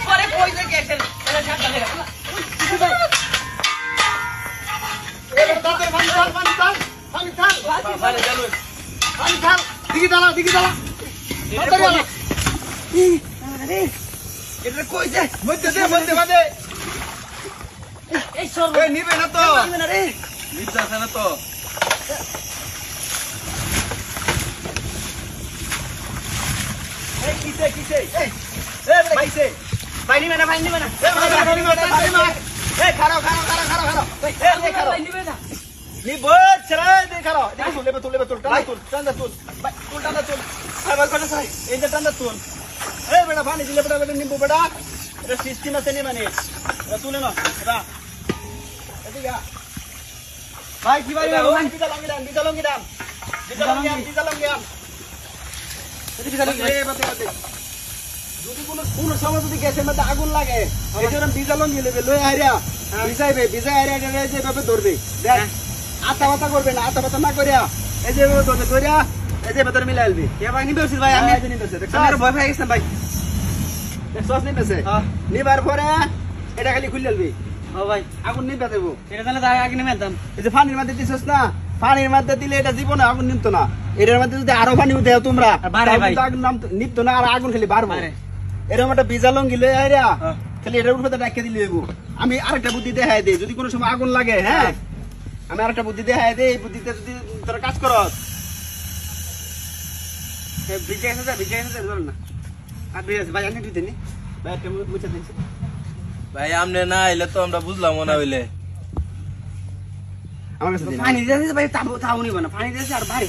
পরে কই যে গেছেন এটা ঝাপটা লেগে এটা কই যে মধ্যে বাদে এই সর নিবে না তো নিবে না তো এই কিসে এই ভাই কিসে ভাই নিবে না এই খাড়া এই খাড়া নিবে না নিব চলে দে খাড়া দেখো লেবে তুল টান্দা তুল ভাই তুল টান্দা তুল আবার কোন সাই এই যে টান্দা তুল এই বেটা পানি দিলে বেটা নিব বেটা এটা সিস্টেম আছে নি মানে এটা তুলে না এটা এদিকে ভাই কি ভাই বিজালঙ্গি দাম যদি কোনো সময় যদি গ্যাসের মধ্যে আগুন লাগে এই জন্য বিজালঙ্গি নেবে লয়ে আইরা ভিজাই আইরা যেভাবে ধরবে দেখ আতা করবে না আতা না করিয়া এই যে ধরবে ধরিয়া এই যে ভেতরে মিলাই আলবি ভাই নিবে ভাই আমি আমার ভয় পেয়ে গেছেন ভাই সস নিবেছে নিবার পরে এটা খালি খুলে আলবি ও ভাই আগুন নিবে দেবো এটা তাহলে আগে নিবে দাম এই যে পানির মধ্যে দিছস না পানির মধ্যে দিলে এটা জীবনে আগুন নিমতো না এটার মধ্যে যদি আরো পানি দেও তোমরা আগুন নিমতো না আর আগুন খালি বাড়বো এরকম একটা বিজালঙ্গি লয়ে আইরা খালি এটার উপরে ডাকিয়ে দিলে আমি আরেকটা বুদ্ধি দেখাই দিই যদি কোনো সময় আগুন লাগে হ্যাঁ আমি আরেকটা বুদ্ধি দেখাই দিই এই বুদ্ধিতে যদি তোরা কাজ করস ভিজে গেছে ধরুন না আর ভিজে আছে ভাই আমি দিতে নি ভাই একটা মুছে দিন ভাই আমনে না এলে তো আমরা বুঝলাম না হইলে আমার কাছে পানি দিয়েছে ভাই তাও নিব না পানি দিয়েছে আর ভাই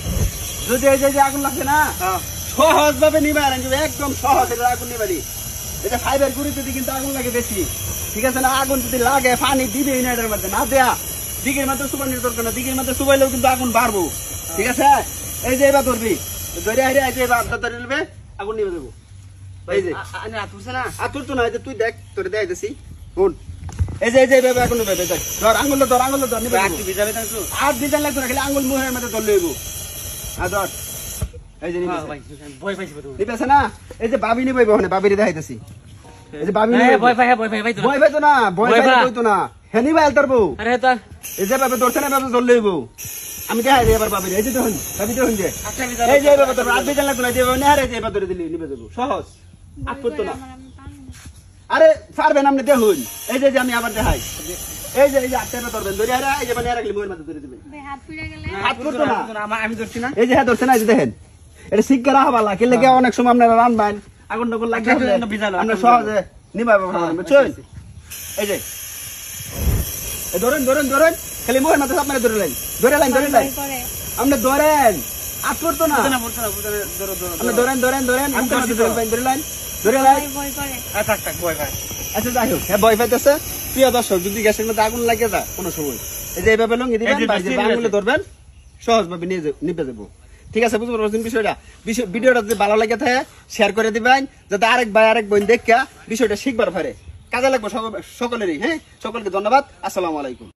যদি এই যে আগুন লাগছে না সহজ ভাবে নিবার একদম সহজ এটা আগুন নিবারি এটা ফাইবার গুড়িতে কিন্তু আগুন লাগে বেশি ঠিক আছে না আগুন যদি লাগে পানি দিবেই না এটার মধ্যে না দেয়া দিকের মধ্যে সুবানির দরকার না দিকের মধ্যে সুবাইলেও কিন্তু আগুন বাড়বো ঠিক আছে এই যে এবার ধরবি ধরে হারে এই যে এবার ধরে নেবে আগুন নিবে দেবো এই যে আতুরছে না আতুর তো না এই যে তুই দেখ তোরে দেখাইতেছি কোন এই যে এভাবে আগুন নিবে দেখ ধর আঙ্গুল ধর নিবে আর ভিজাবে তাইছো আর ভিজা লাগতো না খালি আঙ্গুল মুখের মধ্যে ধরে লইবো আর ধর এই যে নিবে ভাই ভয় পাইছি তো নিবেছে না এই যে বাবি নিবে ওখানে বাবিরে দেখাইতেছি এই যে বাবি নিবে ভয় পাই তো না ভয় পাই তো না হেনি ভাই আলতারবো আরে তো এই যে বাবা ধরছে না বাবা ধরে লইবো আমি দেখাই দেই এবার বাবিরে এই যে দেখুন বাবি দেখুন যে এই যে বাবা ধর আর ভিজা লাগতো না যে নেহারে যে এবার ধরে দিলি নিবে দেবো সহজ আর করতো না আরে পারবেন আপনি দেখুন এই যে আমি আবার দেখাই এই যে আটটা ধরবেন ধরে আরে এই যে মানে রাখলি মুখের মধ্যে ধরে দিবেন হাত পুড়ে গেলে হাত করতো না আমি ধরছি না এই যে হ্যাঁ ধরছে না এই যে দেখেন এটা শিক্ষা রাখা ভালো কি লাগে অনেক সময় আপনারা রান্নাবেন আগুন টাগুন লাগবে আমরা সহজে নিবা বুঝছেন এই যে ধরেন খালি মুখের মধ্যে আপনারা ধরে লাইন আপনি ধরেন হাত করতো না আপনি ধরেন আচ্ছা যাই হোক হ্যাঁ ভয় পাইতেছে প্রিয় দর্শক যদি গ্যাসের মধ্যে আগুন লাগে যা কোনো সময় এই যে এইভাবে লঙ্গি দিবেন আঙুলে ধরবেন সহজ ভাবে নিবে যাবো ঠিক আছে বুঝতে পারছেন বিষয়টা ভিডিওটা যদি ভালো লাগে থাকে শেয়ার করে দিবেন যাতে আরেক ভাই আরেক বোন দেখা বিষয়টা শিখবার পারে কাজে লাগবে সকলেরই হ্যাঁ সকলকে ধন্যবাদ আসসালামু আলাইকুম।